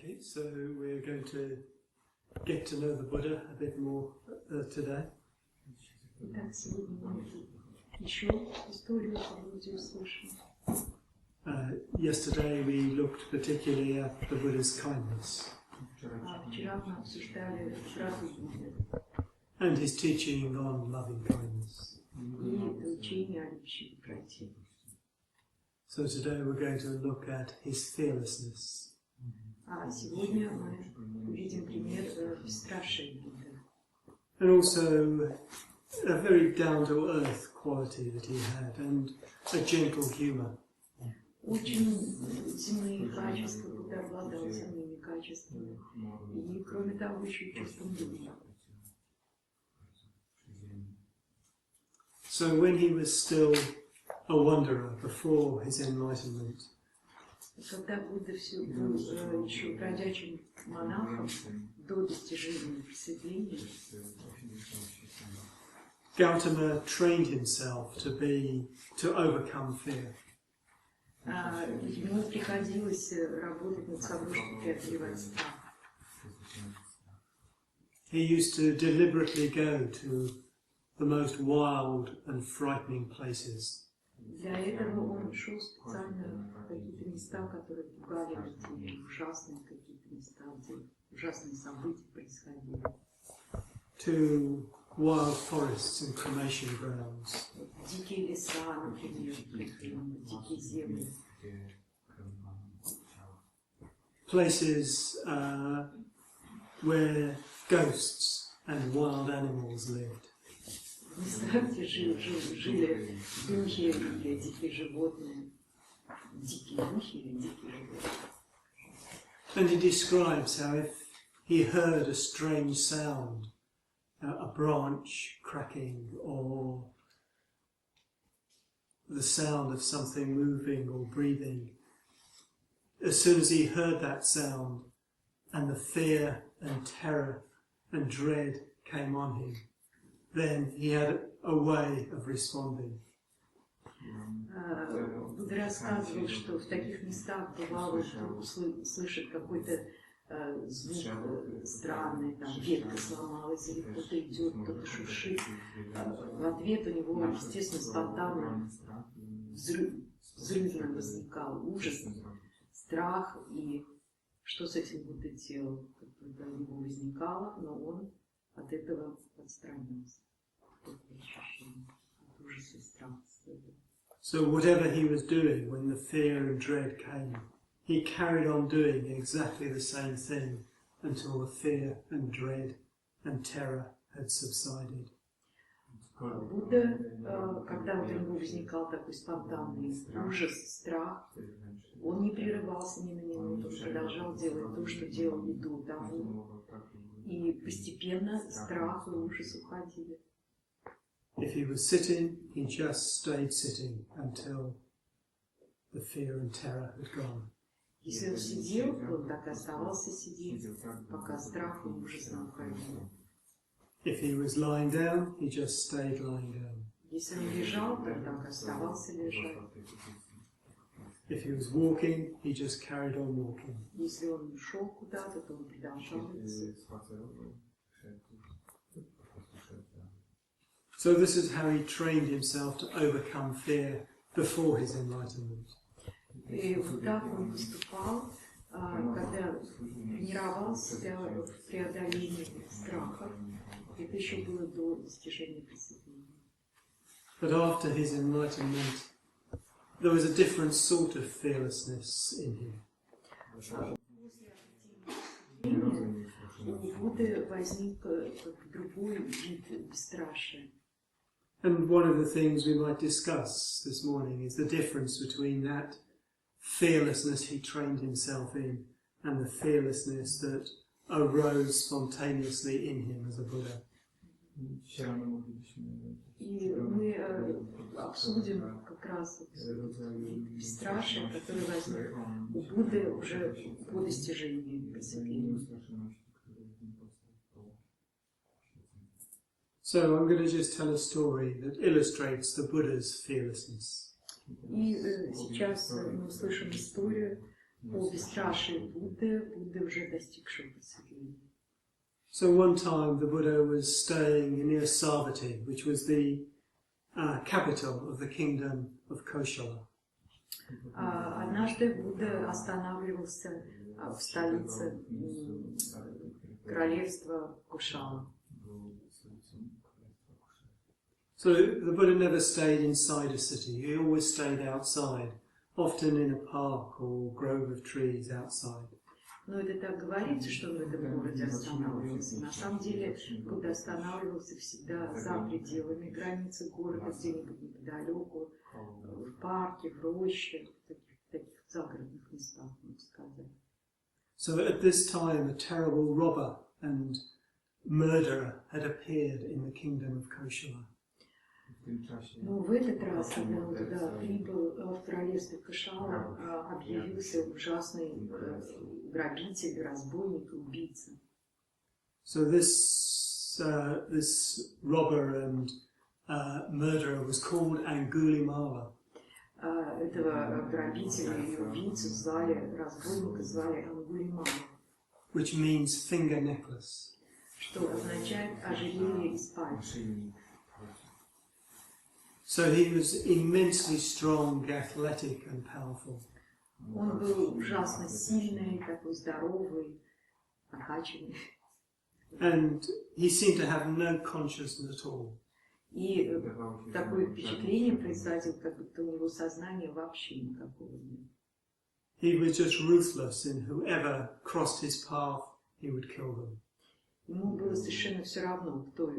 Okay, so we're going to get to know the Buddha a bit more today. Yesterday we looked particularly at the Buddha's kindness and his teaching on loving kindness. So today we're going to look at his fearlessness. And also a very down-to-earth quality that he had, and a gentle humour. So when he was still a wanderer before his enlightenment, когда Будда был еще бродячим монахом до достижения просветления, Gautama trained himself to overcome fear. Ему приходилось работать над собой, чтобы преодолевать страх. He used to deliberately go to the most wild and frightening places. Для этого он шел специально в какие-то места, которые пугали людей, ужасные какие-то места, где ужасные события происходили. To wild forests and cremation grounds. Дикие леса, например, дикие земли. Places where ghosts and wild animals lived. Места, где жили духи или дикие животные. Дикие духи или дикие животные. And he describes how if he heard a strange sound, a branch cracking or the sound of something moving or breathing, as soon as he heard that sound and the fear and terror and dread came on him, then he had a way of responding. Будда рассказывал, что в таких местах бывало, что слышит какой-то звук странный, там ветка сломалась, или кто-то идет, кто-то шуршит. В ответ у него, естественно, спонтанно взрывно возникал ужас, страх, и что с этим Будда делал? Когда у него возникало, но он от этого отстранился. Ужас и страх. So whatever he was doing when the fear and dread came, he carried on doing exactly the same thing until the fear and dread and terror had subsided. Будда, когда у него возникал такой спонтанный ужас, страх, он не прерывался ни на минуту, он продолжал делать то, что делал и до того. И постепенно страх и ужас уходили. If he was sitting, he just stayed sitting until the fear and terror had gone. Если он сидел, то он так и оставался сидеть, пока страх и ужас не уходили. If he was lying down, he just stayed lying down. Если он лежал, то он так и оставался лежать. If he was walking, he just carried on walking. Если он шел куда-то, то он продолжал идти. So this is how he trained himself to overcome fear before his enlightenment. И вот так он поступал, когда тренировал себя в преодолении страха. Это еще было до достижения просветления. But after his enlightenment, there was a different sort of fearlessness in him. У Будды возник другой вид бесстрашия. And one of the things we might discuss this morning is the difference between that fearlessness he trained himself in and the fearlessness that arose spontaneously in him as a Buddha. И мы обсудим как раз бесстрашие, которое возник у Будды уже по достижении просветления. So I'm going to just tell a story that illustrates the Buddha's fearlessness. И сейчас мы услышим историю, По бесстрашию Будды уже достигшего просветления. So one time the Buddha was staying near Savatthi, which was the capital of the kingdom of Koshala. Однажды Будда останавливался в столице королевства Кошала. So the Buddha never stayed inside a city, he always stayed outside, often in a park or grove of trees outside. Но это так говорится, что он в этом городе останавливался. На самом деле Будда останавливался всегда за пределами границы города, где-нибудь неподалеку, в парке, в роще, в таких загородных местах, можно сказать. So at this time a terrible robber and murderer had appeared in the kingdom of Koshala. Но в этот раз, когда он туда прибыл, в королевстве Кошала, объявился ужасный грабитель, разбойник и убийца. So this robber and murderer was called Ангулималы. Этого грабителя и убийцу звали, разбойника звали Ангулималы. Which means finger necklace. Что означает ожерелье из пальцев. So he was immensely strong, athletic and powerful. Он был ужасно сильный, такой здоровый, накачанный. And he seemed to have no consciousness at all. И такое впечатление производил, как будто у него сознания вообще никакого нет. He was just ruthless, and whoever crossed his path, he would kill them. Ему было совершенно все равно, кто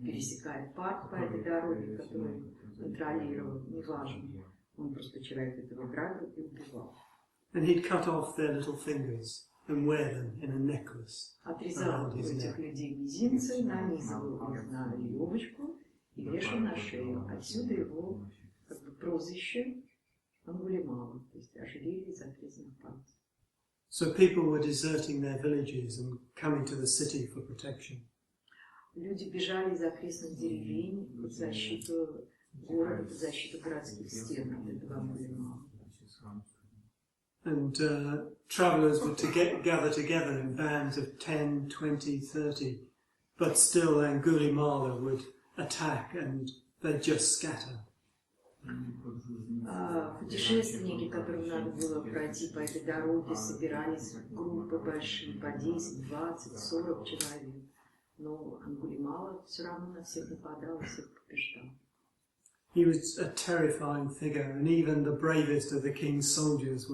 пересекает парк по этой дороге, которую контролировал, неважно. Он просто человек этого грабил и убивал. And he'd cut off their little fingers and wear them in a necklace. Отрезал у этих людей мизинцы, нанизывал их на веревочку и вешал на шею. Отсюда его как бы прозвище Ангулималы, то есть ожерелье из отрезанных пальцев. So people were deserting their villages and coming to the city for protection. Люди бежали из окрестных деревень под защиту города, под защиту городских стен от этого Ангулимала. And travelers would gather together in bands of 10, 20, 30, but still Angulimala would attack and they'd just scatter. Путешественники, которым надо было пройти по этой дороге, собирались в группы большие, по 10, 20, 40 человек. Но Ангулимала все равно на всех нападал и всех побеждал. He was a terrifying figure, and even the bravest of the king's soldiers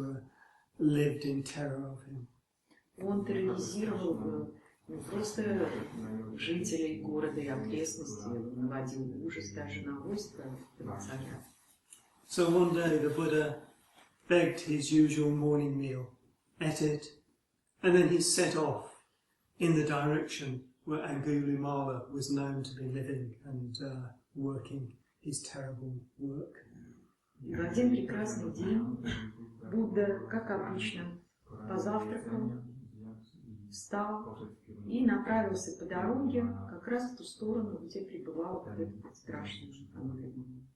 lived in terror of him. Он терроризировал не просто жителей города и окрестностей, он наводил ужас даже на войско этого царя. So one day the Buddha begged his usual morning meal, ate it, and then he set off in the direction where Angulimala was known to be living and working his terrible work. И в один прекрасный день Будда, как обычно, позавтракал, встал и направился по дороге как раз в ту сторону, где пребывал этот страшный Ангулимала.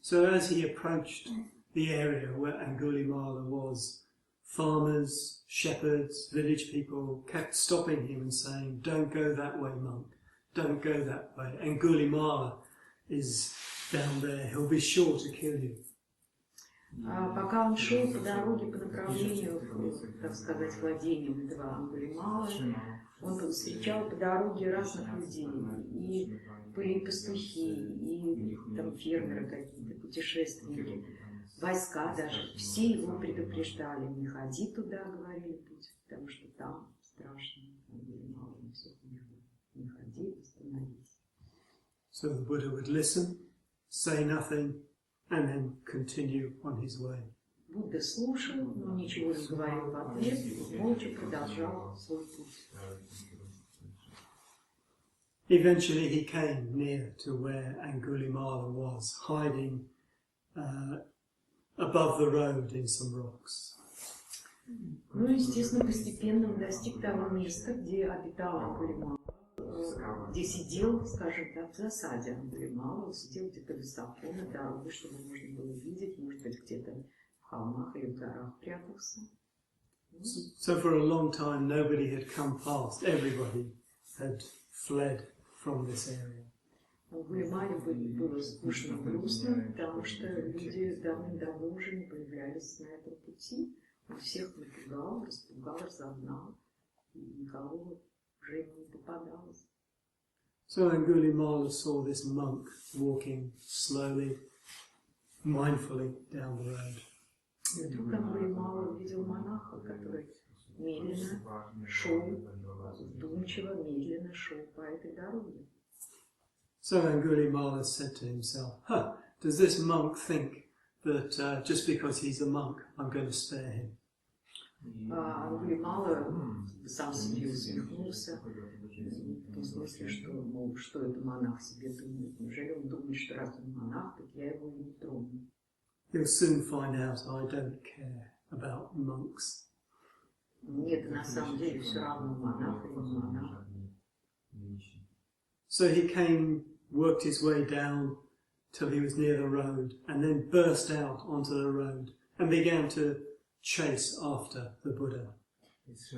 So as he approached the area where Angulimala was, farmers, shepherds, village people kept stopping him and saying, "Don't go that way, monk. Don't go that way. Angulimala is down there. He'll be sure to kill you." Пока он шел по дороге по направлению, так сказать, владению этого Ангулимала, он встречал по дороге разных людей. И были пастухи, и там фермеры какие-то, путешественники, войска даже. Все его предупреждали: не ходи туда, говорили, путь, потому что там страшно. Ангулимала, не ходи, остановись. So the Buddha would listen, say nothing, and then continue on his way. Будда слушал, но ничего не говорил в ответ, молча продолжал свой путь. Eventually he came near to where Angulimala was, hiding above the road in some rocks. Ну, естественно, постепенно он достиг того места, где обитал Ангулимала, где сидел, скажем так, в засаде Ангулимала. Он сидел где-то высоко на дороге, чтобы можно было видеть, может быть, где-то в холмах или в горах прятался. So for a long time nobody had come past, everybody had fled from this area. В Ангулимале было скучно и грустно, потому что люди давным-давно уже не появлялись на этом пути. Он всех напугал, распугал, разогнал, и никого уже ему не попадалось. So Angulimala saw this monk walking slowly, mindfully down the road. И вдруг Ангулимала увидел монаха, который медленно шел, вдумчиво, медленно шел по этой дороге. So Angulimala said to himself, does this monk think that just because he's a monk, I'm going to spare him? Ангулимала сам себе усмехнулся, в том смысле, что это монах себе думает. Неужели он думает, что раз он монах, так я его и не трону? You'll soon find out I don't care about monks. Нет, на самом деле все равно монах или не монах. So he came, worked his way down till he was near the road, and then burst out onto the road and began to chase after the Buddha.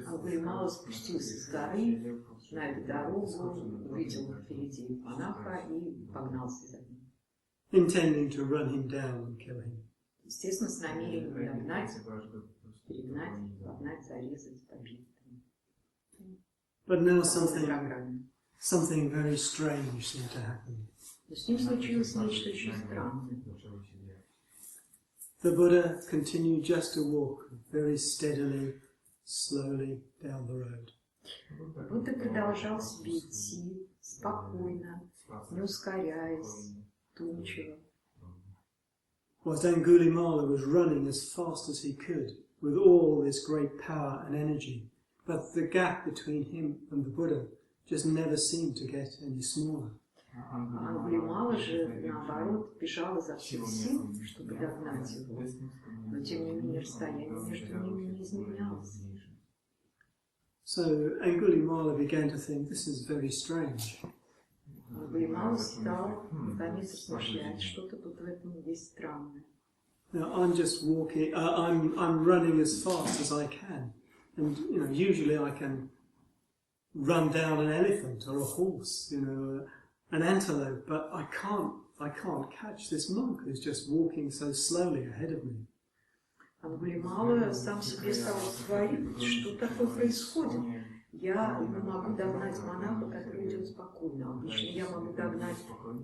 Ангулимала спустился с горы на эту дорогу, увидел впереди монаха и погнался за ним. Intending to run him down and kill him. Естественно, с намерением догнать, перегнать, погнать, зарезать, побить. But now something very strange seemed to happen. Но с ним случилось нечто очень странное. The Buddha continued just to walk very steadily, slowly down the road. Будда продолжал себе идти спокойно, не ускоряясь, вдумчиво. Whilst Angulimala was running as fast as he could, with all this great power and energy, but the gap between him and the Buddha just never seemed to get any smaller. Ангулимала же, наоборот, бежал изо всех сил, чтобы догнать его, но тем не менее расстояние между ними не изменялось. So Angulimala began to think, this is very strange. Ангулимала стал наконец размышлять, что-то тут в этом есть странное. Now I'm just walking, I'm running as fast as I can, and usually I can run down an elephant or a horse, an antelope, but I can't catch this monk who's just walking so slowly ahead of me. Ангулимала сам себе стал говорить, что такое происходит. Я не могу догнать монаха, который идет спокойно. Обычно я могу догнать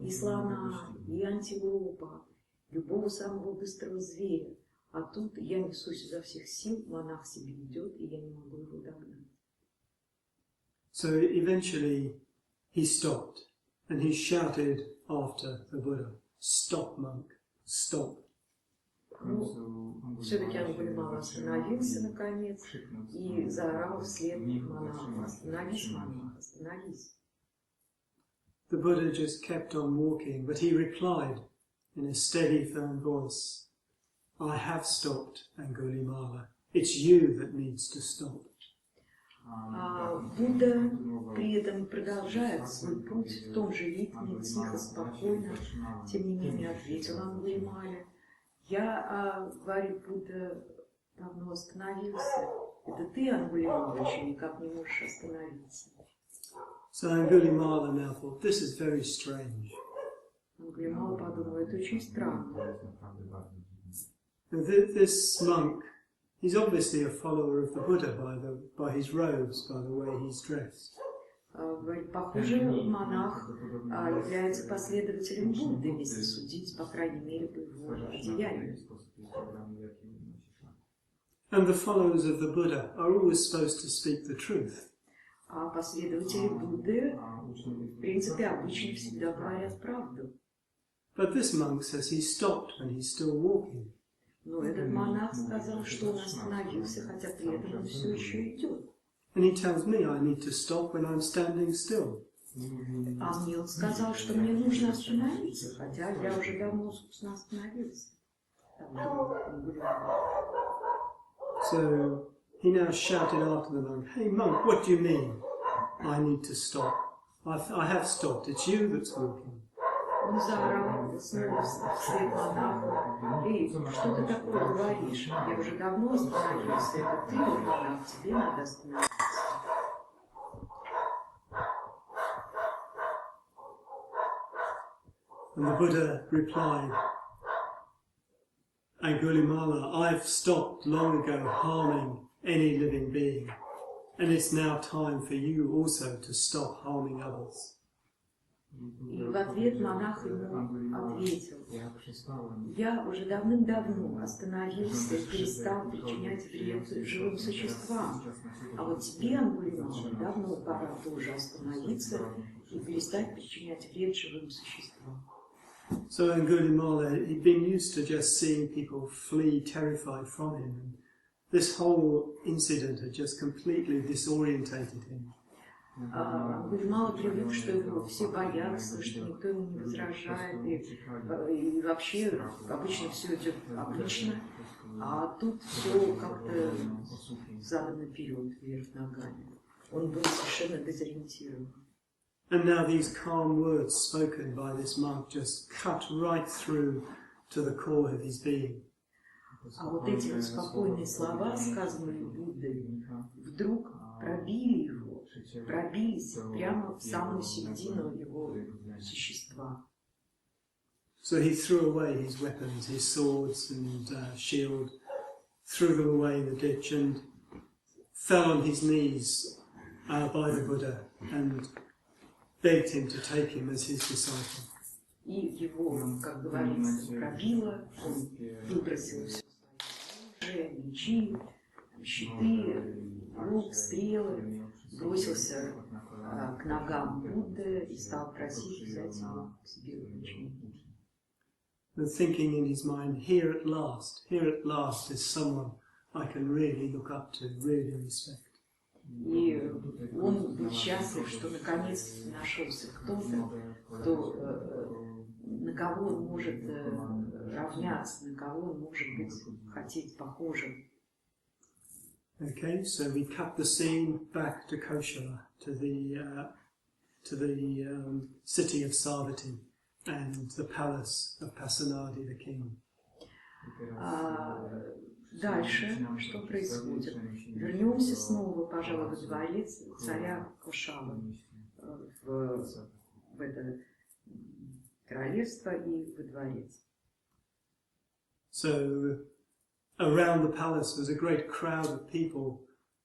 и слона, и антилопа, любого самого быстрого зверя. А тут я несусь изо всех сил, монах себе идет, и я не могу его догнать. So eventually he stopped. And he shouted after the Buddha, "Stop, monk, stop." Все-таки Ангулимала остановился наконец и заорал вслед монаху: "Остановись, монах, остановись." The Buddha just kept on walking, but he replied in a steady, firm voice, "I have stopped, Angulimala. It's you that needs to stop." Будда при этом продолжает свой путь в том же ритме, тихо, спокойно, тем не менее ответил Ангулимале: "Я, говорит Будда, давно остановился. Это ты, Ангулимала, еще никак не можешь остановиться." So Angulimala now thought, this is very strange. Ангулимала подумал, это очень странно. This monk, he's obviously a follower of the Buddha by his robes, by the way he's dressed. Похоже, монах является последователем Будды, если судить, по крайней мере, по его одеянию. And the followers of the Buddha are always supposed to speak the truth. А последователи Будды, в принципе, обычно всегда говорят правду. But this monk says he stopped when he's still walking. Но этот монах сказал, что он остановился, хотя при этом он все еще идет. And he tells me I need to stop when I'm standing still. А мне он сказал, что мне нужно остановиться, хотя я уже давно, собственно, остановился. So he now shouted after the monk, "Hey monk, what do you mean? I need to stop. I have stopped. It's you that's walking." Он заорал снова вслед монаху: «Эй, что ты такое говоришь? Я уже давно остановился. Это ты, монах, тебе надо остановиться». And the Buddha replied, Ангулимала, I've stopped long ago harming any living being, and it's now time for you also to stop harming others. И в ответ монах ему ответил: «Я уже давным-давно остановился и перестал причинять вред живым существам, а вот тебе, Ангулималы, давно пора тоже остановиться и перестать причинять вред живым существам». So Angulimala, he'd been used to just seeing people flee terrified from him. And this whole incident had just completely disorientated him. Ангулимала привык, что его все боятся, что никто ему не возражает, и вообще обычно все идет обычно, а тут все как-то задом наперед, вверх ногами. Он был совершенно дезориентирован. And now these calm words spoken by this monk just cut right through to the core of his being. А вот эти вот спокойные слова, сказанные Буддой, вдруг пробили его, пробились прямо в самую середину его существа. So he threw away his weapons, his swords and shield, threw them away in the ditch and fell on his knees by the Buddha and begged him to take him as his disciple. И его, как говорится, пробило, он выбросил все оружие, мечи, щиты, лук, стрелы, бросился к ногам Будды и стал просить взять его к себе в ученики. And thinking in his mind, here at last is someone I can really look up to, really respect. И он был счастлив, что наконец нашелся кто-то, на кого он может равняться, на кого он может быть, хотеть похожим. Okay, so we cut the scene back to Koshala, to the city of Savatthi and the palace of Pasenadi, the king. Дальше что происходит? Вернемся снова, пожалуй, во дворец царя Кошалы, в это королевство и во дворец. So around the palace was a great crowd of people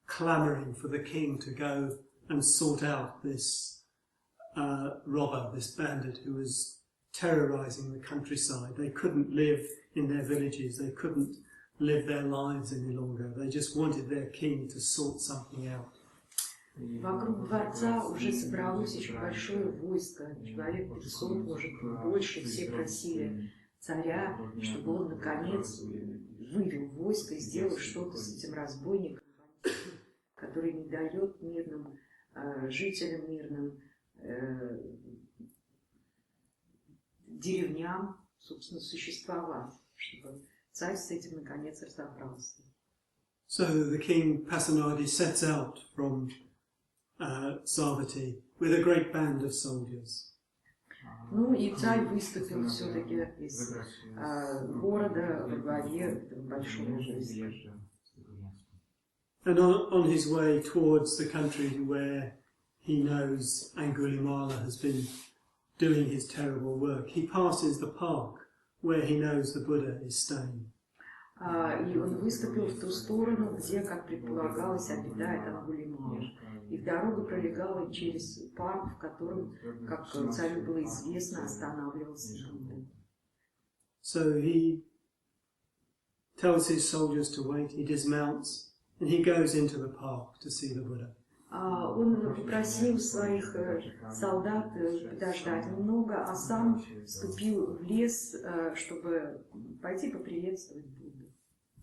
clamoring for the king to go and sort out this robber, this bandit who was terrorizing the countryside. They couldn't live in their villages, they couldn't live their lives any longer. They just wanted their king to sort something out. Вокруг дворца уже собралось очень большое войско, человек 500, может быть, больше. Все просили царя, чтобы он, наконец, вывел войско и сделал что-то с этим разбойником, который не дает мирным жителям, мирным деревням, собственно, существовать, чтобы царь с этим, наконец, разобрался. So the king Pasenadi sets out from Savatthi with a great band of soldiers. Ну и царь выступил все-таки из города во главе этого большого войска. And on his way towards the country where he knows Angulimala has been doing his terrible work, he passes the park where he knows the Buddha is staying. И он выступил в ту сторону, где, как предполагалось, обитает Ангулимал. И дорога пролегала через парк, в котором, как царю было известно, останавливался Будда. So he tells his soldiers to wait, he dismounts, and he goes into the park to see the Buddha. Он попросил своих солдат подождать немного, а сам вступил в лес, чтобы пойти поприветствовать Будду.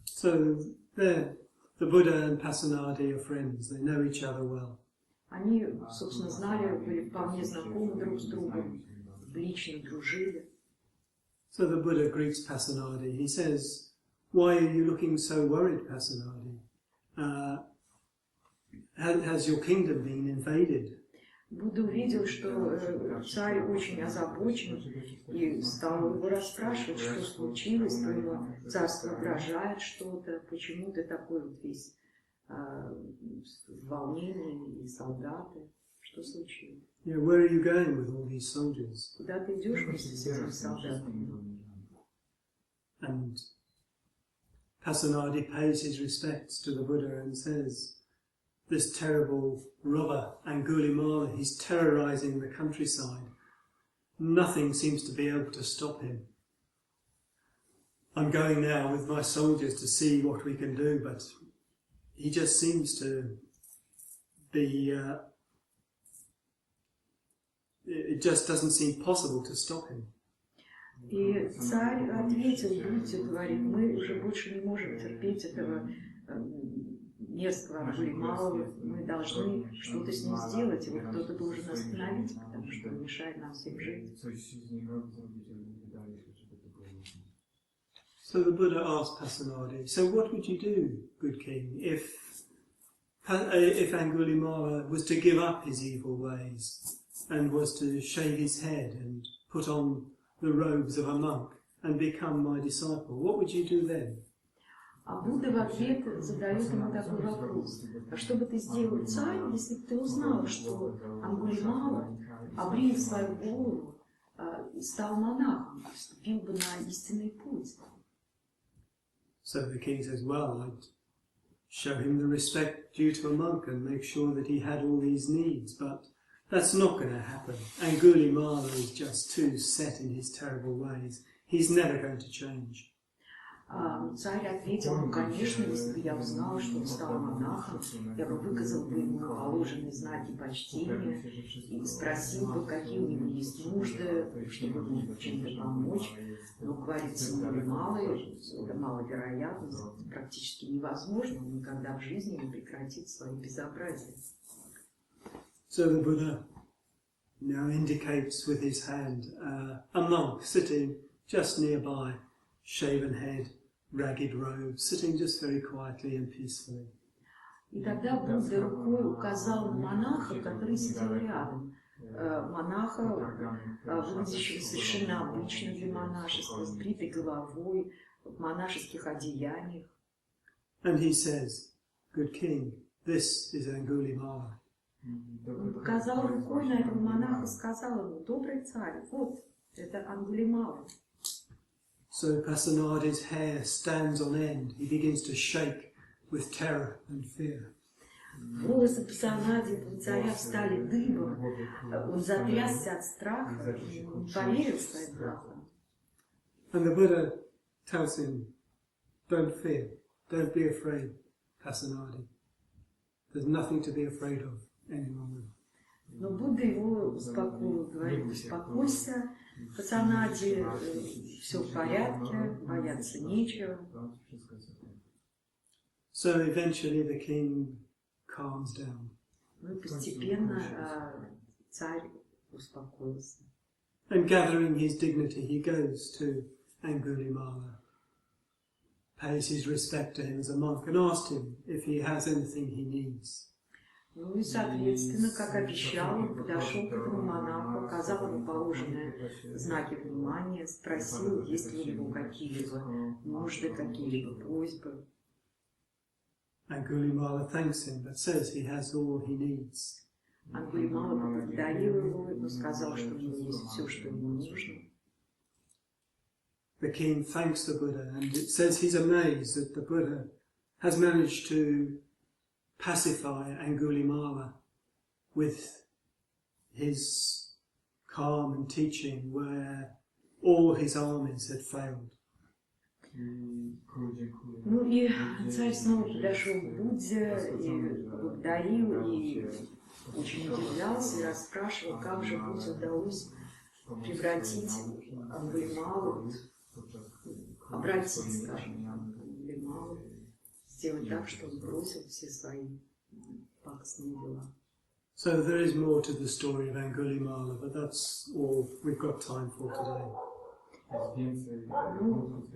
So there, the Buddha and Pasenadi are friends, they know each other well. Они, собственно, знали, были вполне знакомы друг с другом, лично дружили. So the Buddha greets Pasenadi. He says, "Why are you looking so worried, Pasenadi? Has your kingdom been invaded?" Будда увидел, что царь очень озабочен, и стал его расспрашивать, что случилось, твоему царству угрожает что-то, почему ты такой вот весь в волнении, и солдаты, что случилось? Yeah, where are you going with all these soldiers? Куда ты идешь вместе с этими солдатами? And Pasenadi pays his respects to the Buddha and says, this terrible robber, Ангулималы, he's terrorizing the countryside. Nothing seems to be able to stop him. I'm going now with my soldiers to see what we can do, but he just seems to be... it just doesn't seem possible to stop him. И царь ответил Будде, говорит, мы уже больше не можем терпеть этого мерзкого Ангулимала, мы должны что-то с ним сделать, его кто-то должен остановить, потому что он мешает нам всем жить. So the Buddha asked Pasenadi, so what would you do, good king, if Angulimala was to give up his evil ways and was to shave his head and put on the robes of a monk and become my disciple, what would you do then? А Будда в ответ задает ему такой вопрос. А что бы ты сделал, царь, если бы ты узнал, что Ангулимала, обрив свою голову, стал монахом, вступил бы на истинный путь? So the king says, well, I'd show him the respect due to a monk and make sure that he had all these needs, but that's not going to happen. Angulimala is just too set in his terrible ways. He's never going to change. Царь ответил, ну, конечно, если бы я узнал, что он стал монахом, я бы выказал бы ему положенные знаки почтения и спросил бы, какие у него есть нужды, чтобы ему чем-то помочь. Но, говорится, Ангулималы, это маловероятно, это практически невозможно, он никогда в жизни не прекратит свои безобразия. So the Buddha now indicates with his hand a monk sitting just nearby, shaven head, ragged robe, sitting just very quietly and peacefully. И тогда Будда рукой указал на монаха, который сидел рядом. Монаха, выглядящего совершенно обычно для монашества, с бритой головой, в монашеских одеяниях. And he says, good king, this is Angulimala. Он показал рукой на этого монаха, сказал ему, добрый царь, вот, это Ангулималы. So Pasenadi's hair stands on end. He begins to shake with terror and fear. Волосы Пасанади у царя встали дыбом. Он затрясся от страха, не поверил своим глазам. And the Buddha tells him, don't fear, don't be afraid, Pasenadi. There's nothing to be afraid of any longer. Но Будда его успокоил, говорит, успокойся, Пасанади, все в порядке, бояться нечего. So eventually the king calms down. Ну и постепенно царь успокоился. And gathering his dignity, he goes to Angulimala, pays his respect to him as a monk, and asks him if he has anything he needs. Ну и, соответственно, как обещал, он подошел к этому монаху, оказал ему положенные знаки внимания, спросил, есть ли у него какие-либо нужды, какие-либо просьбы. Angulimala thanks him, but says he has all he needs. Ангулимала поблагодарил его, но сказал, что у него есть все, что ему нужно. The king thanks the Buddha, and it says he's amazed that the Buddha has managed to pacify Angulimala with his calm and teaching where all his armies had failed. Ну и царь снова подошел к Будде и благодарил, и очень удивлялся, и расспрашивал, как же Будде удалось превратить Ангулималу, обратить, скажем, Ангулималу, сделать так, что он бросил все свои пакостные дела. So there is more to the story of Angulimala, but that's all we've got time for today. Ну,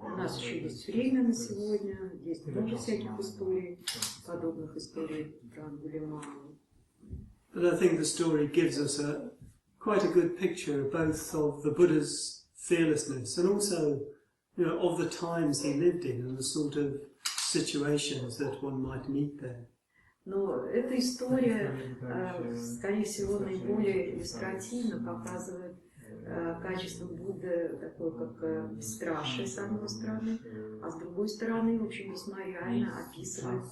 у нас еще есть время на сегодня, есть много всяких историй, подобных историй про Ангулималу. But I think the story gives us quite a good picture both of the Buddha's fearlessness and also, of the times he lived in and the sort of situations that one might meet there. Но эта история, скорее всего, наиболее иллюстративно показывает качество Будды, такое как бесстрашие, с одной стороны, а с другой стороны, в общем, весьма реально описывает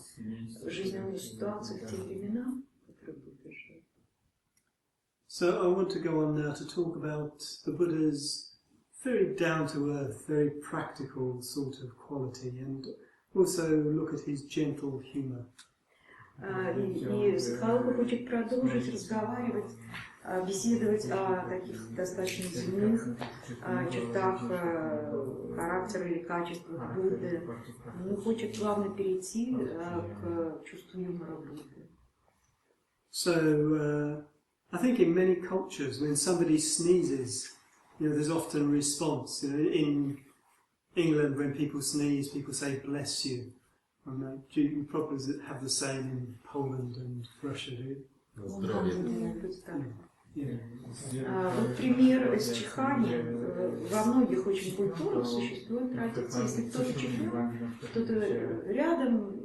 жизненную ситуацию в те времена, в которых Будда жил. So I want to go on now to talk about the Buddha's very down-to-earth, very practical sort of quality, and also look at his gentle humour. И Саддхалока хочет продолжить разговаривать, беседовать о таких достаточно земных чертах характера или качествах Будды. Он хочет плавно перейти к чувству юмора Будды. So I think in many cultures, when somebody sneezes, there's often a response. In England, when people sneeze, people say "bless you." You probably have the same in Poland and Russia, do you? Вот пример с чиханием. Во многих очень культурах существует традиция, если кто-то чихнет, кто-то рядом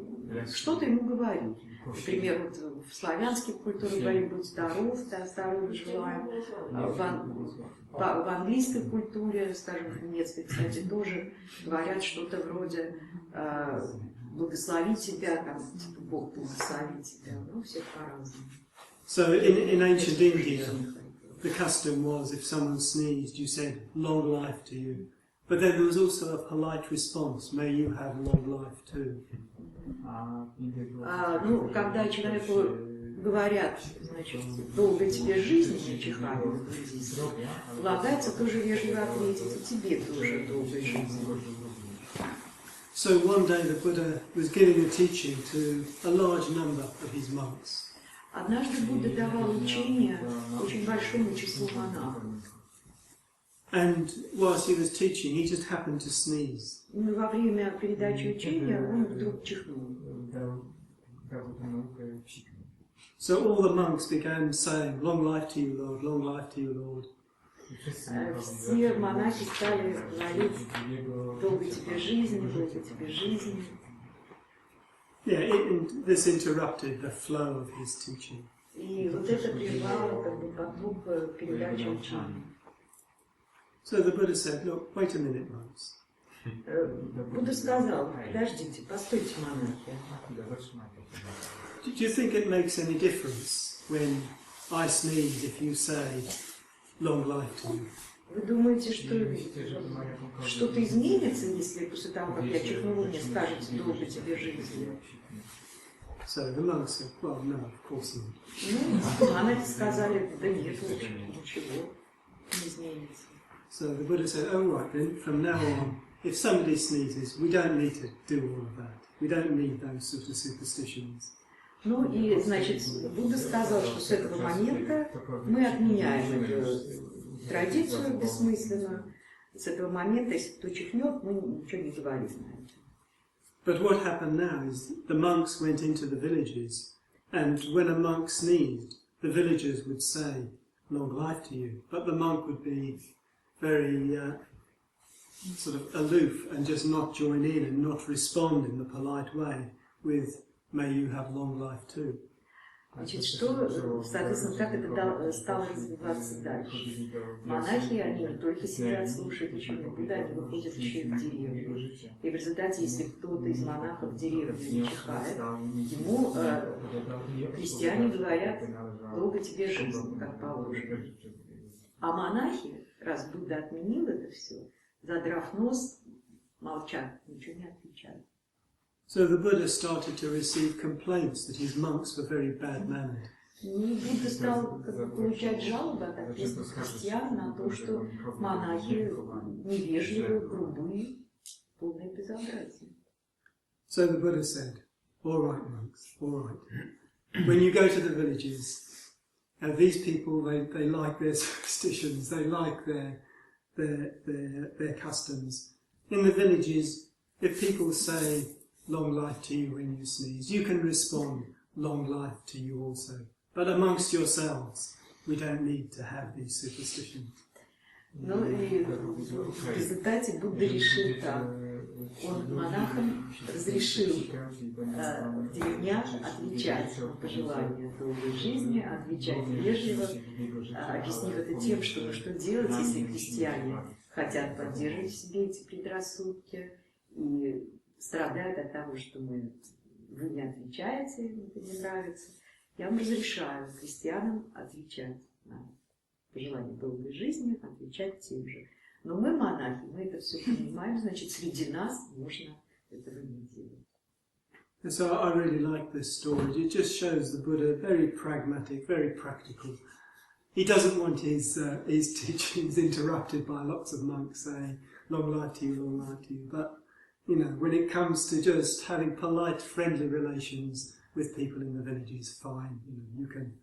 что-то ему говорит. Например, вот в славянских культурах говорим «будь здоров», да, здоровья желаем. В английской культуре, скажем, в немецкой, кстати, тоже говорят что-то вроде «благослови тебя», там, типа «Бог благослови тебя», ну, все по-разному. So in ancient India, the custom was if someone sneezed, you said "long life to you," but then there was also a polite response, "may you have long life too." Ну, когда человеку говорят, значит, долго тебе жизни, не чихали, полагается тоже вежливо ответить, и тебе тоже долгой жизни. So one day the Buddha was giving a teaching to a large number of his monks. Однажды Будда давал учение очень большому числу монахов. And whilst he was teaching, he just happened to sneeze. И во время передачи учения он вдруг чихнул. So all the monks began saying, "Long life to you, Lord, long life to you, Lord." Все монахи стали говорить «долго тебе жизни, долго тебе жизни». Yeah, and this interrupted the flow of his teaching. И вот это прервало как бы поток передачи учения. So the Buddha said, "Look, wait a minute, monks." Будда сказал: подождите, постойте, монахи. Do you think it makes any difference when I sneeze if you say "long life to you"? Вы думаете, что что-то изменится, если после того, как я чихну, мне скажете «долго тебе жизни»? So the monks said, "Well, no, of course not." Ну, монахи сказали: да нет, ничего не изменится. So the Buddha said, "Oh, right then, from now on, if somebody sneezes, we don't need to do all of that. We don't need those sort of superstitions." Ну и, значит, Будда сказал, что с этого момента мы отменяем эту традицию бессмысленную. С этого момента, если кто чихнет, мы ничего не говорим на это. But what happened now is the monks went into the villages, and when a monk sneezed, the villagers would say, "Long life to you," but the monk would be very sort of aloof and just not join in and not respond in the polite way with "may you have long life too." Значит, что, соответственно, как это стало развиваться дальше? Монахи, они не только сидят, слушают учение Будды, они выходят еще и в деревню. И в результате, если кто-то из монахов в деревне чихает, ему христиане говорят «долго тебе жизнь», как положено. А монахи, раз Будда отменил это все, задрав нос, молчат, ничего не отвечают. So the Buddha started to receive complaints that his monks were very bad-mannered. Будда стал получать жалобы от окрестных христиан на то, что монахи невежливые, грубые, полное безобразие. So the Buddha said, "All right, monks, all right. When you go to the villages, these people, they like their superstitions, they like their customs. In the villages, if people say, 'Long life to you' when you sneeze, you can respond, 'Long life to you' also. but amongst yourselves, we don't need to have these superstitions. Ну и в результате Будда решил так. Он монахам разрешил в деревнях отвечать на пожелания долгой жизни, отвечать вежливо, объяснив это тем, что ну что делать, если христиане хотят поддерживать в себе эти предрассудки и страдают от того, что вы не отвечаете, это не нравится. Я вам разрешаю христианам отвечать на пожелания долгой жизни, отвечать тем же. Но мы, монахи, мы это все понимаем, значит, среди нас можно этого не делать. And so I really like this story. It just shows the Buddha very pragmatic, very practical. He doesn't want his teachings interrupted by lots of monks saying, long life to you, long life to you. But, you know, when it comes to just having polite, friendly relations with people in the villages, fine. You know, you can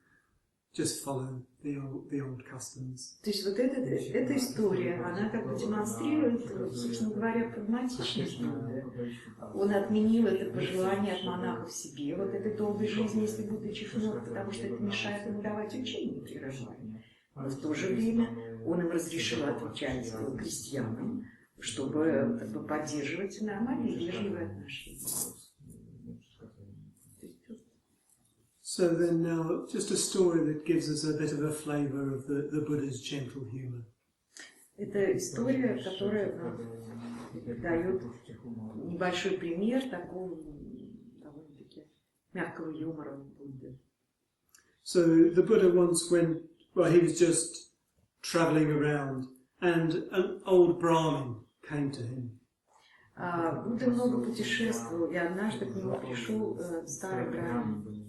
just follow the old customs. То есть вот эта история, она как бы демонстрирует, собственно говоря, прагматичность Будды. Он отменил это пожелание от монахов себе, вот этой долгой жизни, если Будда чихнет, потому что это мешает ему давать учение непрерывное. Но в то же время он им разрешил отвечать крестьянам, чтобы как бы поддерживать нормальные вежливые отношения. So then now, just a story that gives us a bit of a flavour of the Buddha's gentle humour. Это история, которая дает небольшой пример такого довольно-таки мягкого юмора Будды. So the Buddha once went, well, he was just travelling around, and an old Brahmin came to him. Будда много путешествовал, и однажды к нему пришел старый брамин.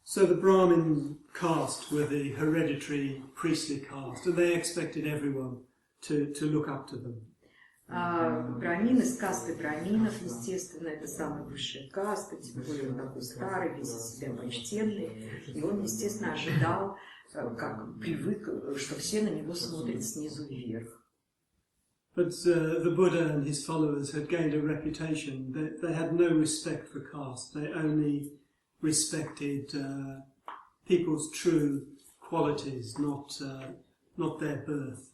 So the Brahmin caste were the hereditary priestly caste, and they expected everyone to look up to them. Брамин из касты браминов, естественно, это самая высшая каста, тем более он такой старый, весь из себя почтенный, и он, естественно, ожидал, как привык, что все на него смотрят снизу вверх. But the Buddha and his followers had gained a reputation that they had no respect for caste. They only respected people's true qualities, not their birth.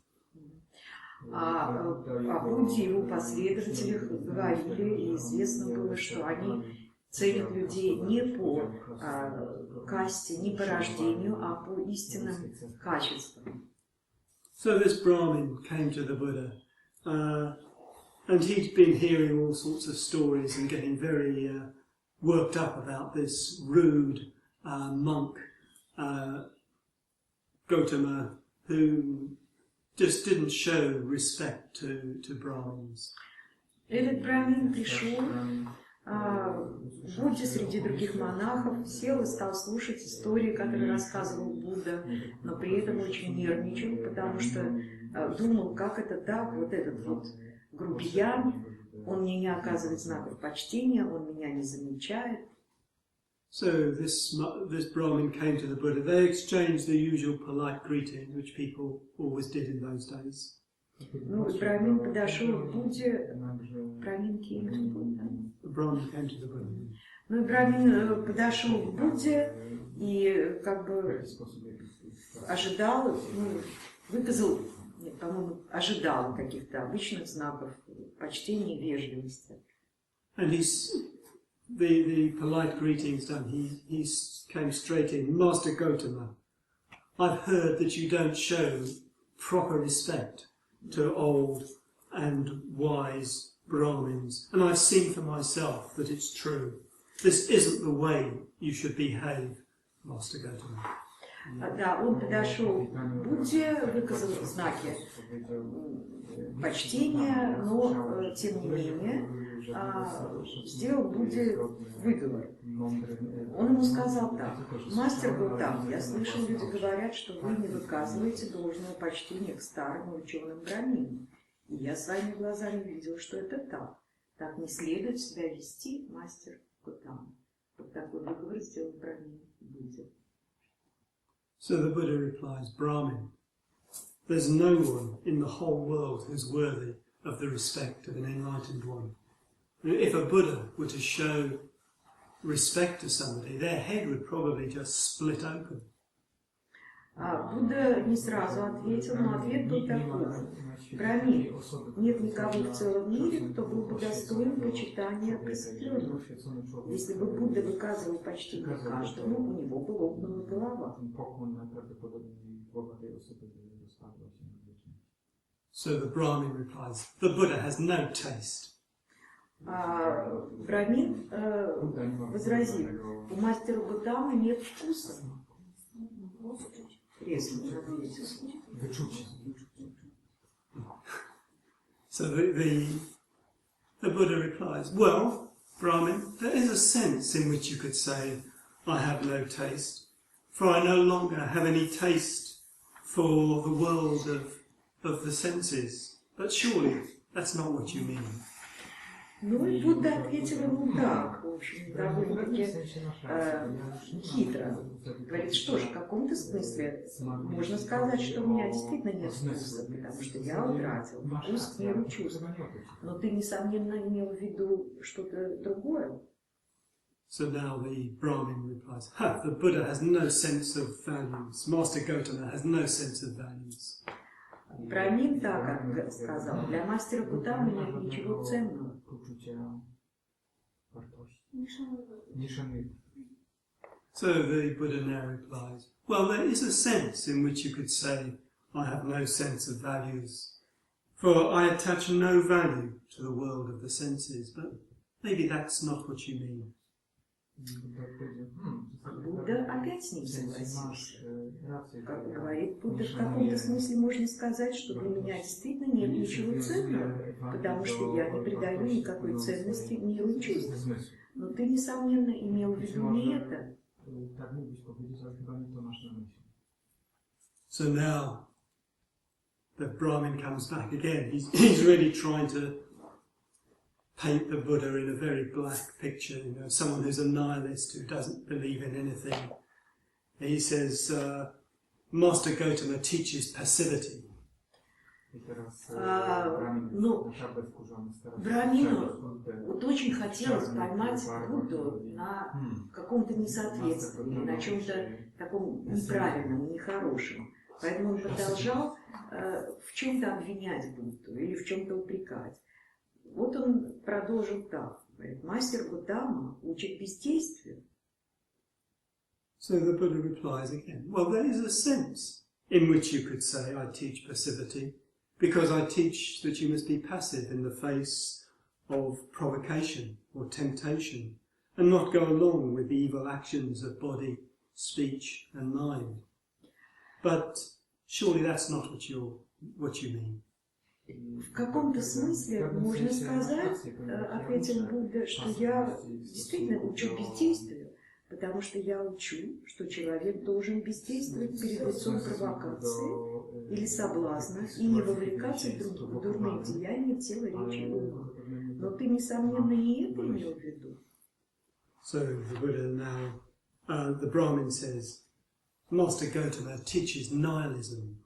О Будде и его последователях говорили, и известно было, что они ценят людей не по касте, не по рождению, а по истинным качествам. So this Brahmin came to the Buddha, and he'd been hearing all sorts of stories and getting very worked up about this rude monk, Gautama, who just didn't show respect to Brahmins. Этот брамин пришел Будде среди других монахов, сел и стал слушать истории, которые рассказывал Будда, но при этом очень нервничал, потому что думал, как это так, вот этот вот грубиян, он мне не оказывает знаков почтения, он меня не замечает. So this Brahmin came to the Buddha. They exchanged the usual polite greeting, which people always did in those days. Ну, и Брамин подошел к Будде. Брамин came to Buddha. Brahmin came to the Buddha. Ну, и Брамин подошел к Будде и как бы ожидал, ну, выказал, нет, по-моему, ожидал каких-то обычных знаков почтения и вежливости. And the polite greetings done, he came straight in. Master Gautama, I've heard that you don't show proper respect to old and wise Brahmins, and I've seen for myself that it's true. This isn't the way you should behave, Master Gautama. Да, он подошел к Будде, выказал знаки почтения, но, тем не менее, сделал Будде выговор. Он ему сказал так: «Мастер Гаутама, я слышал, люди говорят, что вы не выказываете должного почтения к старым и ученым браминам. И я своими глазами видел, что это так. Так не следует себя вести, мастер Гаутама». Вот такой выговор сделал брамин Будде. So the Buddha replies, Brahmin, there's no one in the whole world who's worthy of the respect of an enlightened one. If a Buddha were to show respect to somebody, their head would probably just split open. Будда не сразу ответил, но ответ был таков. Брамин, нет никого в целом мире, кто был бы достоин почитания просветленных. Если бы Будда выказывал почтение каждому, у него бы лопнула голова. So the Brahmin replies, the Buddha has no taste. Брамин возразил, у мастера Готамы нет вкуса. So the Buddha replies, well, Brahmin, there is a sense in which you could say, I have no taste, for I no longer have any taste for the world of the senses. But surely that's not what you mean. Ну и Будда ответил ему так, в общем, довольно-таки хитро. Говорит, что ж, в каком-то смысле можно сказать, что у меня действительно нет вкуса, потому что я утратил вкус к миру чувств. Но ты, несомненно, имел в виду что-то другое. So now the Brahmin replies, the Buddha has no sense of values. Master Gotama has no sense of values. Брамин так сказал, для мастера Готамы нет ничего ценного. So the Buddha now replies, well, there is a sense in which you could say, I have no sense of values, for I attach no value to the world of the senses, but maybe that's not what you mean. Будда опять с ним согласился. Как говорит Будда, в каком-то смысле можно сказать, что для меня действительно нет ничего ценного, потому что я не придаю никакой ценности миру чувств. Но ты, несомненно, имел в виду не это. So now the Brahmin comes back again. He's really trying to paint the Buddha in a very black picture, you know, someone who's a nihilist who doesn't believe in anything. He says, Master Gotama teaches passivity. Брамину вот очень хотелось поймать Будду на каком-то несоответствии, на чем-то таком неправильном, нехорошем. Поэтому он продолжал в чем-то обвинять Будду или в чем-то упрекать. Вот он продолжил так, говорит, мастер Готама учит бездействию. So the Buddha replies again, well, there is a sense in which you could say, I teach passivity, because I teach that you must be passive in the face of provocation or temptation, and not go along with the evil actions of body, speech and mind. But surely that's not what you mean. В каком-то смысле можно сказать, ответил Будда, что я действительно учу бездействию, потому что я учу, что человек должен бездействовать перед лицом провокации или соблазна и не вовлекаться в дурные деяния тела, речи и ума. Но ты, несомненно, не это имел в виду. So the Buddha now, the Brahmin says, Master Gotama teaches nihilism.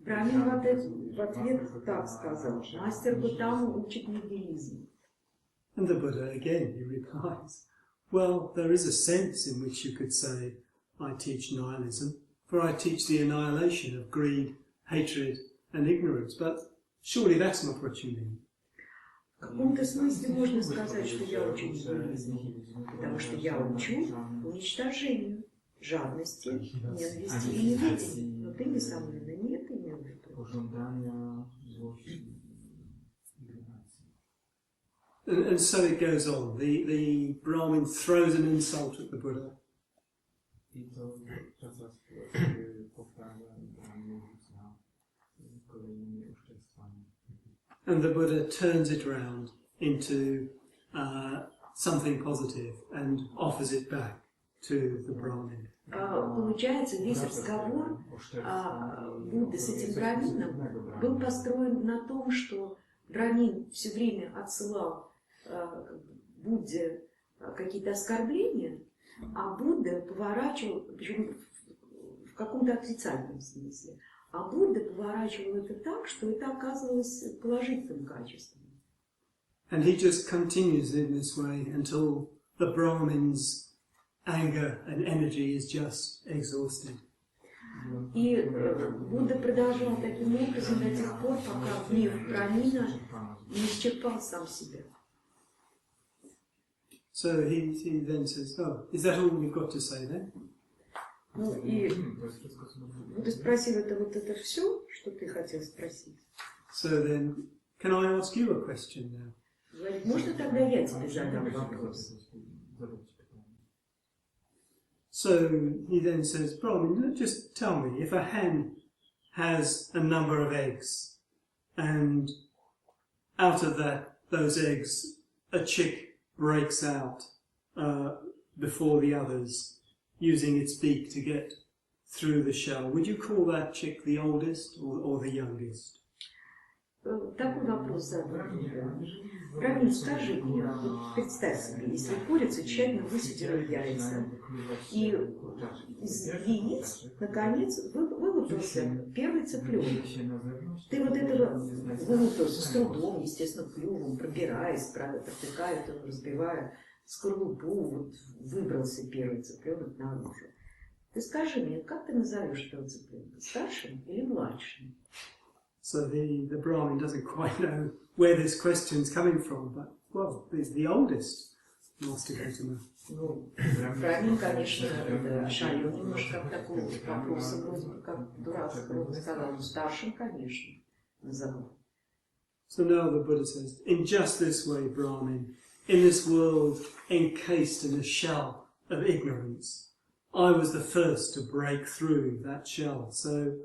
Брамин в ответ так сказал, мастер Готама учит нигилизм. And the Buddha again, he replies, well, there is a sense in which you could say, I teach nihilism, for I teach the annihilation of greed, hatred and ignorance, but surely that's not what you mean. В каком-то смысле можно сказать, что я учу нигилизм, потому что я учу уничтожению жадности, ненависти и неверия. Но ты, несомненно, не это имел в виду. And so it goes on. The Brahmin throws an insult at the Buddha. And the Buddha turns it around into something positive and offers it back to the Brahmin. Получается, весь разговор Будды с этим брамином был построен на том, что брамин все время отсылал Будде какие-то оскорбления, а Будда поворачивал, причем в каком-то отрицательном смысле, а Будда поворачивал это так, что это оказывалось положительным качеством. And he just continues in this way until the Brahmin's anger and energy is just exhausted. И Будда продолжал таким образом до тех пор, пока гнев Брамина не исчерпал сам себя. So he then says, "Oh, is that all you've got to say then?" Ну и Будда спросил, это все, что ты хотел спросить? So then, can I ask you a question now? Говорит, можно тогда я тебе задам вопрос? So he then says, Brahmin, just tell me, if a hen has a number of eggs, and out of those eggs, a chick breaks out before the others, using its beak to get through the shell, would you call that chick the oldest or the youngest? Такой вопрос задан. Брамин, скажи мне, вот представь себе, если курица тщательно высидела яйца, и из яиц, наконец, вылупился первый цыпленок. Ты вот этого вылупился с трудом, естественно, клювом, пробираясь, протыкая, разбивая скорлупу, вот выбрался первый цыпленок наружу. Ты скажи мне, как ты назовешь этого цыпленка, старшим или младшим? So the Brahmin doesn't quite know where this question's coming from, but, well, he's the oldest, Master Gautama. Ну, Брамин, конечно, ошалел немножко от такого вопроса, вроде бы как дурацкого, сказал, старшим, конечно, назову. So now the Buddha says, in just this way, Brahmin, in this world encased in a shell of ignorance, I was the first to break through that shell, so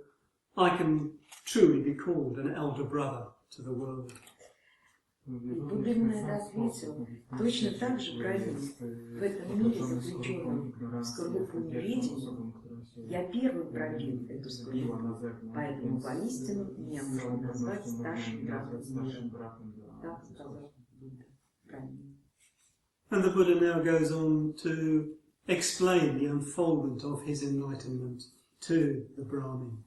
I can truly be called an elder brother to the world. Будда на это ответил, точно так же, Брамин, в этом мире, заключенном в скорлупу неведения, я первым пробил эту скорлупу, поэтому воистину меня можно назвать старшим братом мира. Так сказал Будда Брамин. And the Buddha now goes on to explain the unfoldment of his enlightenment to the Brahmin.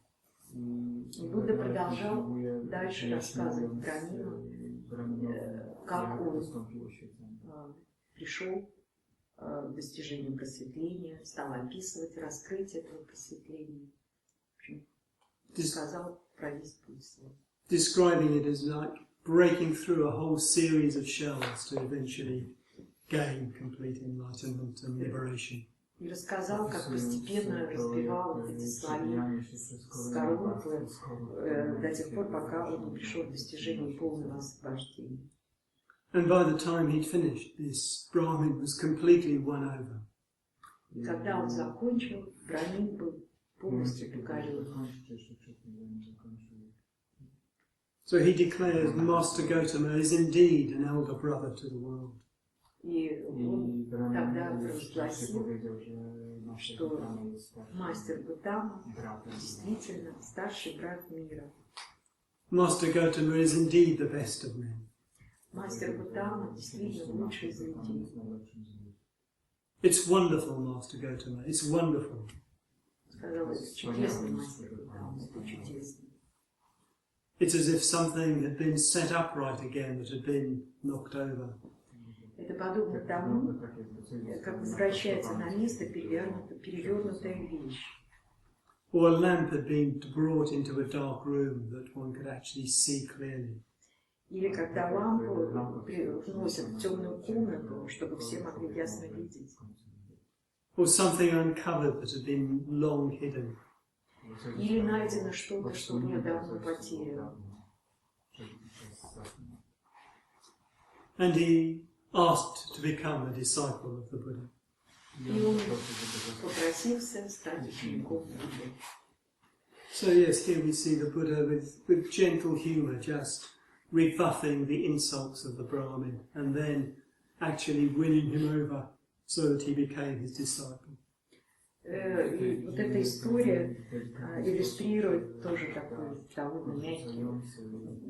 Будда продолжал дальше рассказывать Брамину, как он пришел к достижению просветления, стал описывать раскрытие этого просветления. Сказал про весь путь свой. Describing it as like breaking through a whole series of shells to eventually gain complete enlightenment and liberation. И рассказал, как постепенно разбивал эти слои скорлупы до тех пор, пока он не пришел к достижению полного освобождения. And by the time he'd finished, this Brahmin was completely won over. И когда он закончил, Брамин был полностью покорен. So he declares Master Gautama is indeed an elder brother to the world. И он тогда провозгласил, что мастер Gautama действительно старший брат мира. Master Gautama is indeed the best of men. Мастер Gautama действительно лучший из людей. It's wonderful, Master Gautama. It's wonderful. Сказал, это чудесный мастер Gautama, это чудесно. It's as if something had been set upright again that had been knocked over. Это подобно тому, как возвращается на место перевернутая вещь. Or a lamp had been brought into a dark room that one could actually see clearly. Или когда лампу вносят в темную комнату, чтобы все могли ясно видеть. Or something uncovered that had been long hidden. Или найдено что-то, что у нее давно потеряно. And he asked to become a disciple of the Buddha. И он попросился стать учеником Будды. So yes, here we see the Buddha with gentle humour just rebuffing the insults of the Brahmin and then actually winning him over so that he became his disciple. И вот эта история иллюстрирует тоже такой довольно мягкий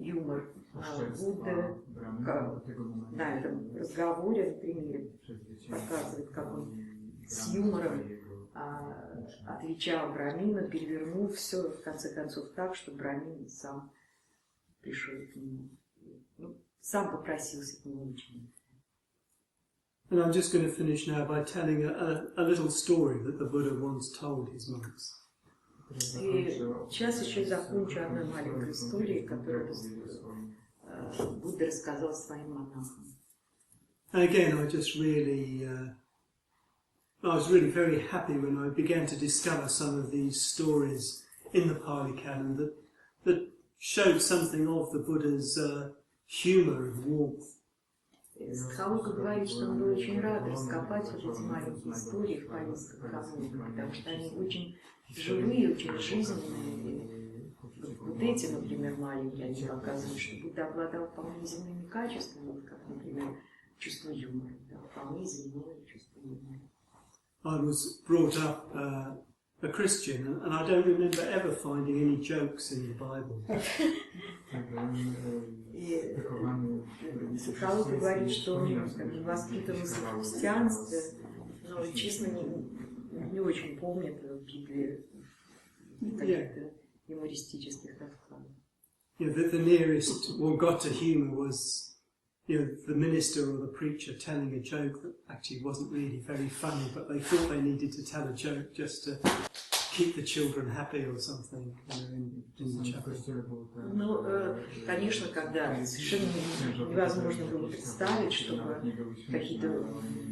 юмор Будды на этом разговоре, на примере, показывает, как он с юмором отвечал Брамину, перевернув все, в конце концов, так, что Брамин сам пришел к нему, сам попросился к нему ученика. And I'm just going to finish now by telling a little story that the Buddha once told his monks. И сейчас еще закончу одной маленькой историей, которую Будда рассказал своим монахам. And again, I just really, I was really very happy when I began to discover some of these stories in the Pali Canon that showed something of the Buddha's humour and warmth. Саддхалока говорит, что он был очень рад раскопать вот эти маленькие истории в палийском каноне, потому что они очень живые, очень жизненные. Вот эти, например, маленькие, они показывают, что Будда обладал вполне земными качествами, как, например, чувство юмора, да, вполне земное чувство юмора. I was brought up a Christian, and I don't remember ever finding any jokes in the Bible. И Саддхалока говорит, что он воспитывался в христианстве, но, честно, не очень помнит в Библии каких-то юмористических рассказов. Yeah, the nearest one got to humour was, the minister or the preacher telling a joke that actually wasn't really very funny, but they thought they needed to tell a joke just to keep the children happy or something, in the chapel. Ну, конечно, когда совершенно невозможно было представить, чтобы какие-то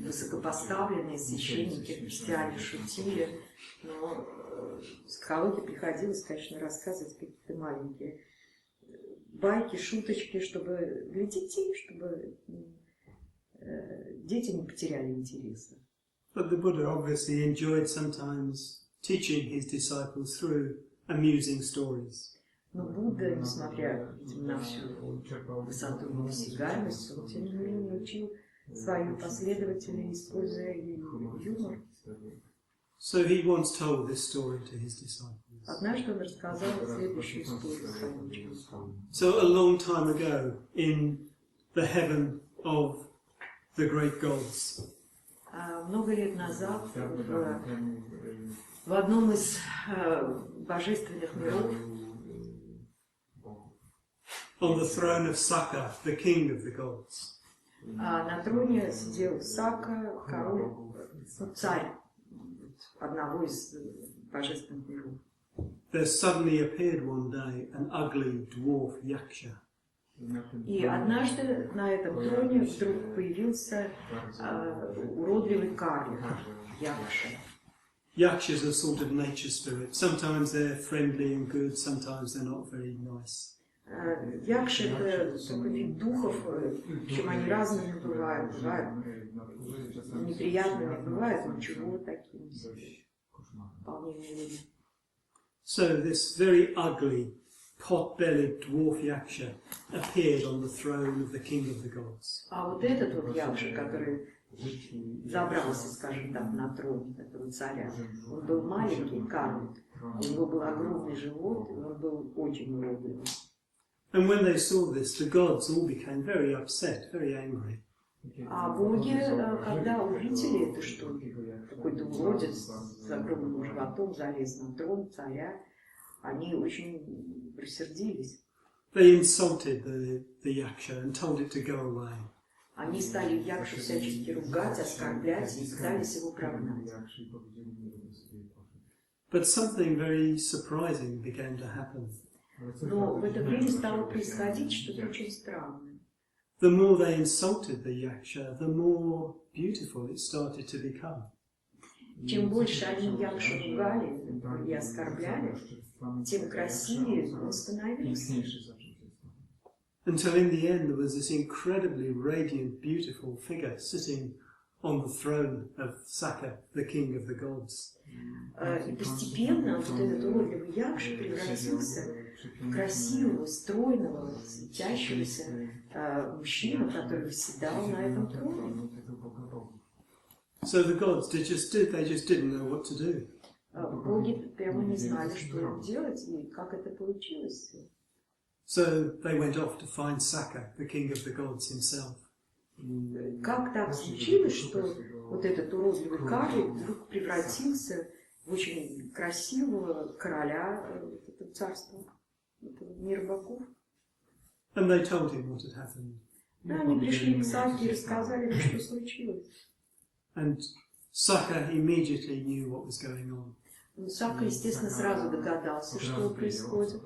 высокопоставленные священники, христиане шутили, но Саддхалоке приходилось, конечно, рассказывать какие-то маленькие байки, шуточки, чтобы для детей, чтобы дети не потеряли интереса. But the Buddha obviously enjoyed sometimes teaching his disciples through amusing stories. Но Будда, несмотря на всю высоту и недосягаемость, он тем не менее учил своих последователей, используя юмор. So he once told this story to his disciples. Однажды он рассказал следующую историю своим ученикам. So a long time ago, in the heaven of the great gods, Много лет назад в одном из божественных миров on the throne of Sakka, the king of the gods, на троне сидел Сакка, король, царь одного из божественных миров. there suddenly appeared one day an ugly dwarf yaksha. И однажды на этом троне вдруг появился уродливый карлик, якша. Yakshas are sort of nature spirits. Sometimes they're friendly and good, sometimes they're not very nice. Якши — это такой вид духов, чем они разными бывают. Бывают неприятными, бывают ничего такими вполне милыми. So this very ugly, pot-bellied dwarf yaksha appeared on the throne of the king of the gods. А вот этот вот якша, который забрался, скажем так, на трон этого царя, он был маленький, карлик, у него был огромный живот, и он был очень уродливый. And when they saw this, the gods all became very upset, very angry. А боги, когда увидели это, что какой-то уродец с огромным животом залез на трон царя, они очень рассердились. They insulted the yaksha and told it to go away. Они стали якшу всячески ругать, оскорблять и пытались его прогнать. But something very surprising began to happen. Но в это время стало происходить что-то очень странное. The more they insulted the yaksha, the more beautiful it started to become. Чем больше они якшу ругали и оскорбляли, тем красивее он становился. Until in the end there was this incredibly radiant, beautiful figure sitting on the throne of Sakka, the king of the gods. И постепенно вот этот уродливый якша превратился в красивого, стройного, светящегося мужчину, который восседал на этом троне. So the gods, they just didn't know what to do. Боги прямо не знали, что делать и как это получилось. So they went off to find Sakka, the king of the gods himself. Как так случилось, что вот этот уродливый карлик вдруг превратился в очень красивого короля этого царства, этого мира богов? And they told him what had happened. Да, они пришли к Сакке и рассказали, что случилось. And Sakka immediately knew what was going on. Сакка, естественно, сразу догадался, что происходит.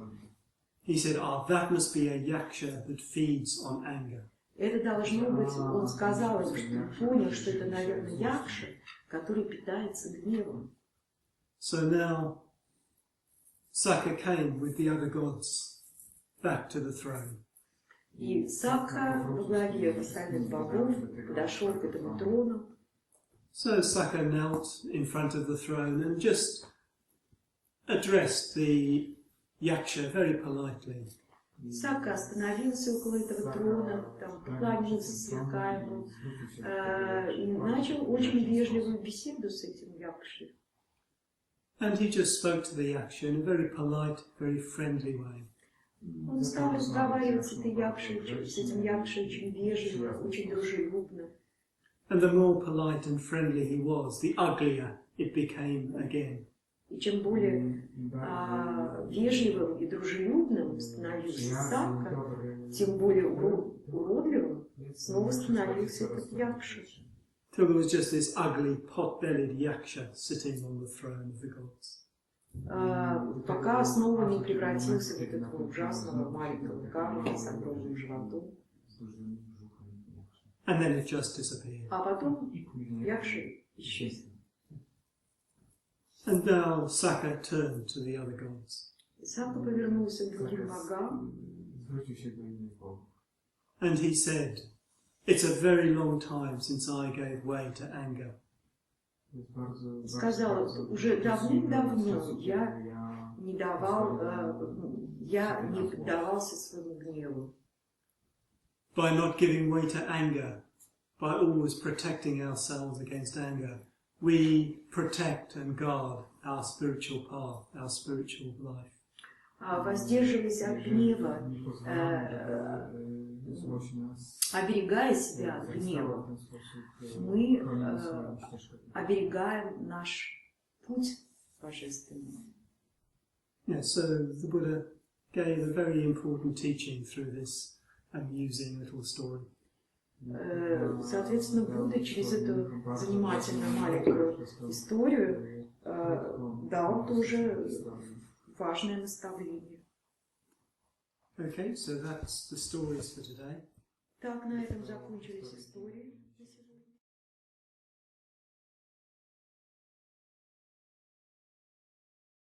He said, "Ah, that must be a yaksha that feeds on anger." Это должно быть, он сказал им, что понял, что это, наверное, якша, который питается гневом. So now, Saka came with the other gods back to the throne. И Сакка во главе остальных богов подошел к этому трону. So Saka knelt in front of the throne and just addressed the yaksha very politely. Сакка остановился около этого трона, там поклонился слегка ему и начал очень вежливую беседу с этим якшей. And he just spoke to the yaksha in a very polite, very friendly way. Он стал разговаривать с этой якшей, с этим якшей очень вежливо, очень дружелюбно. And the more polite and friendly he was, the uglier it became again. И чем более вежливым и дружелюбным становился Сакка, тем более уродливым снова становился этот якша. Till there was just this ugly, pot-bellied yaksha sitting on the throne of the gods. Пока снова не превратился в этого ужасного маленького камня с огромным животом. And then it just disappeared. А потом якша исчез. And now Saka turned to the other gods. Сакка повернулся к другим богам. And he said, "It's a very long time since I gave way to anger." Сказал, уже давным-давно я не поддавался своему гневу. By not giving way to anger, by always protecting ourselves against anger, we protect and guard our spiritual path, our spiritual life. Воздерживаясь от гнева, оберегая себя от гнева, мы оберегаем наш путь божественный. Yeah, so the Buddha gave a very important teaching through this amusing little story. Соответственно, Будда через эту занимательную маленькую историю дал тоже важное наставление. Okay, so that's the stories for today. Так, на этом закончились истории.